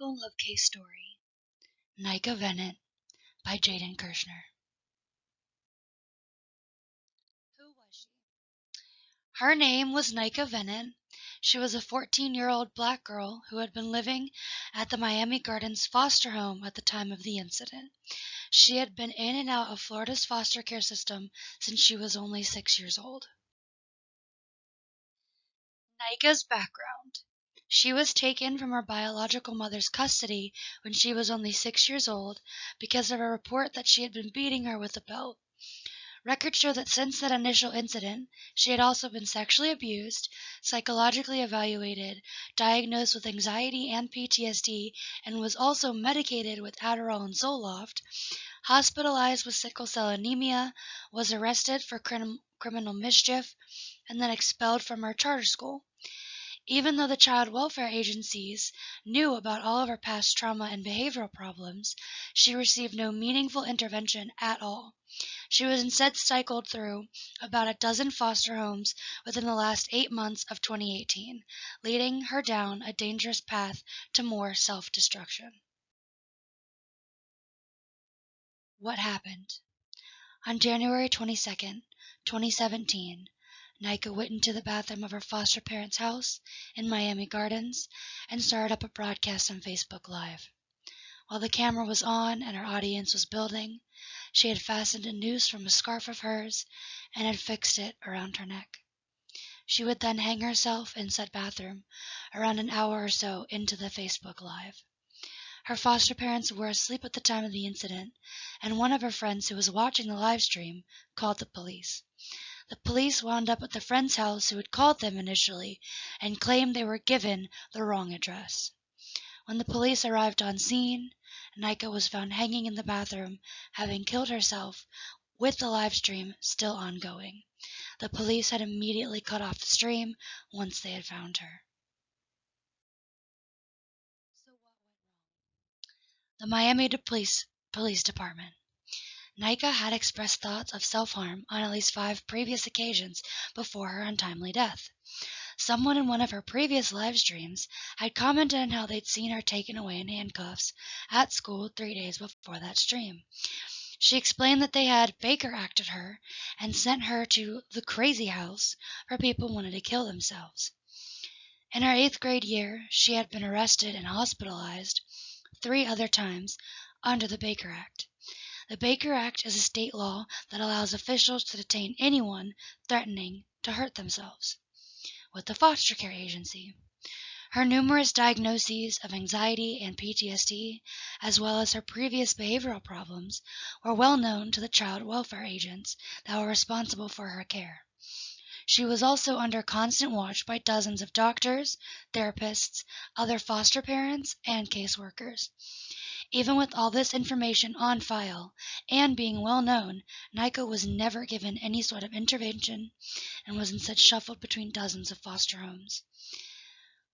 Typical Love Case Story, Nika Venant by Jayden Kirchner. Who was she? Her name was Nika Venant. She was a 14-year-old black girl who had been living at the Miami Gardens foster home at the time of the incident. She had been in and out of Florida's foster care system since she was only 6 years old. Nika's background. She was taken from her biological mother's custody when she was only 6 years old because of a report that she had been beating her with a belt. Records show that since that initial incident, she had also been sexually abused, psychologically evaluated, diagnosed with anxiety and PTSD, and was also medicated with Adderall and Zoloft, hospitalized with sickle cell anemia, was arrested for criminal mischief, and then expelled from her charter school. Even though the child welfare agencies knew about all of her past trauma and behavioral problems, she received no meaningful intervention at all. She was instead cycled through about a dozen foster homes within the last 8 months of 2018, leading her down a dangerous path to more self-destruction. What happened? On January 22nd, 2017, Nika went into the bathroom of her foster parents' house in Miami Gardens and started up a broadcast on Facebook Live. While the camera was on and her audience was building, she had fastened a noose from a scarf of hers and had fixed it around her neck. She would then hang herself in said bathroom around an hour or so into the Facebook Live. Her foster parents were asleep at the time of the incident, and one of her friends who was watching the live stream called the police. The police wound up at the friend's house who had called them initially and claimed they were given the wrong address. When the police arrived on scene, Nika was found hanging in the bathroom, having killed herself, with the live stream still ongoing. The police had immediately cut off the stream once they had found her. So what went wrong? The Miami Police Department. Nika had expressed thoughts of self-harm on at least 5 previous occasions before her untimely death. Someone in one of her previous live streams had commented on how they'd seen her taken away in handcuffs at school 3 days before that stream. She explained that they had Baker acted her and sent her to the crazy house where people wanted to kill themselves. In her 8th grade year, she had been arrested and hospitalized 3 other times under the Baker Act. The Baker Act is a state law that allows officials to detain anyone threatening to hurt themselves with the foster care agency. Her numerous diagnoses of anxiety and PTSD, as well as her previous behavioral problems, were well known to the child welfare agents that were responsible for her care. She was also under constant watch by dozens of doctors, therapists, other foster parents, and caseworkers. Even with all this information on file and being well known, Nika was never given any sort of intervention and was instead shuffled between dozens of foster homes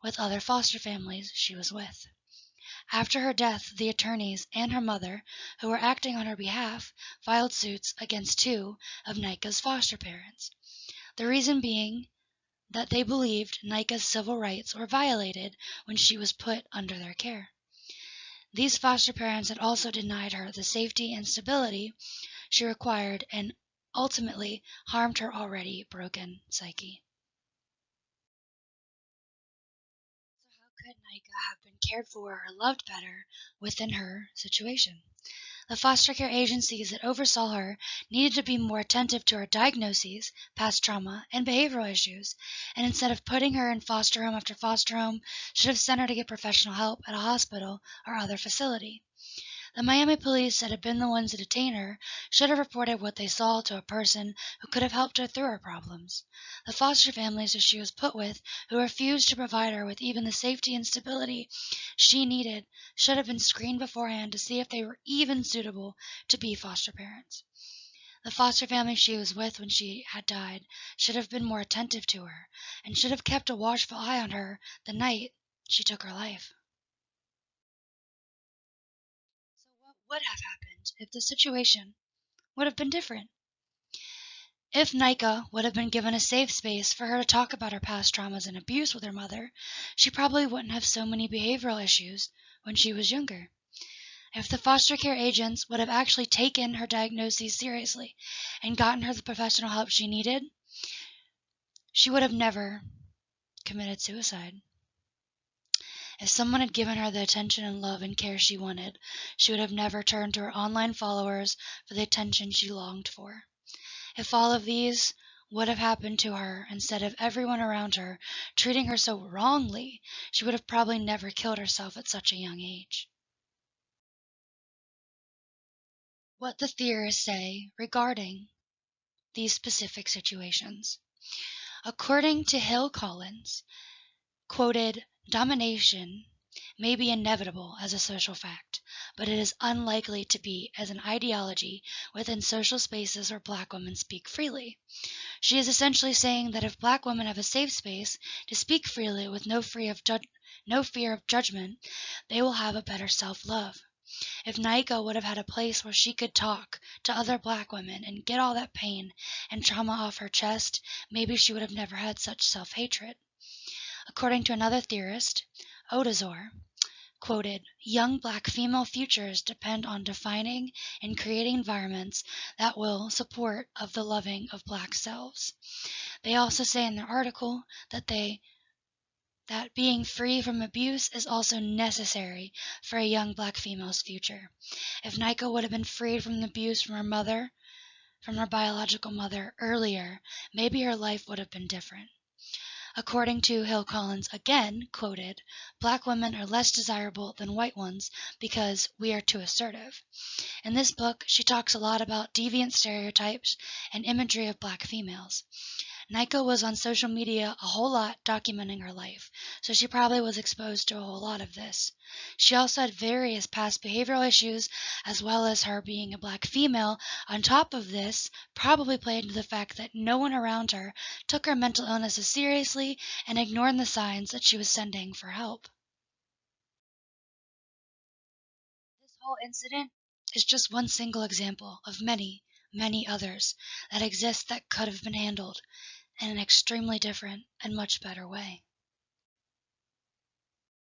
with other foster families she was with. After her death, the attorneys and her mother, who were acting on her behalf, filed suits against 2 of Nika's foster parents. The reason being that they believed Nika's civil rights were violated when she was put under their care. These foster parents had also denied her the safety and stability she required and ultimately harmed her already broken psyche. So how could Nika have been cared for or loved better within her situation? The foster care agencies that oversaw her needed to be more attentive to her diagnoses, past trauma, and behavioral issues, and instead of putting her in foster home after foster home, should have sent her to get professional help at a hospital or other facility. The Miami police that had been the ones to detain her should have reported what they saw to a person who could have helped her through her problems. The foster families that she was put with, who refused to provide her with even the safety and stability she needed, should have been screened beforehand to see if they were even suitable to be foster parents. The foster family she was with when she had died should have been more attentive to her and should have kept a watchful eye on her the night she took her life. So what would have happened if the situation would have been different? If Nika would have been given a safe space for her to talk about her past traumas and abuse with her mother, she probably wouldn't have so many behavioral issues when she was younger. If the foster care agents would have actually taken her diagnoses seriously and gotten her the professional help she needed, she would have never committed suicide. If someone had given her the attention and love and care she wanted, she would have never turned to her online followers for the attention she longed for. If all of these would have happened to her instead of everyone around her treating her so wrongly, she would have probably never killed herself at such a young age. What the theorists say regarding these specific situations. According to Hill Collins, quoted, domination may be inevitable as a social fact, but it is unlikely to be as an ideology within social spaces where Black women speak freely. She is essentially saying that if Black women have a safe space to speak freely with no fear of judgment, they will have a better self-love. If Naika would have had a place where she could talk to other Black women and get all that pain and trauma off her chest, maybe she would have never had such self-hatred. According to another theorist, Odazor, quoted, young Black female futures depend on defining and creating environments that will support of the loving of Black selves. They also say in their article that being free from abuse is also necessary for a young Black female's future. If Naika would have been freed from the abuse from her biological mother earlier, maybe her life would have been different. According to Hill Collins again, quoted, Black women are less desirable than white ones because we are too assertive. In this book, she talks a lot about deviant stereotypes and imagery of Black females. Naika was on social media a whole lot documenting her life, so she probably was exposed to a whole lot of this. She also had various past behavioral issues, as well as her being a Black female. On top of this, probably played into the fact that no one around her took her mental illnesses seriously and ignored the signs that she was sending for help. This whole incident is just one single example of many, many others that exist that could have been handled in an extremely different and much better way.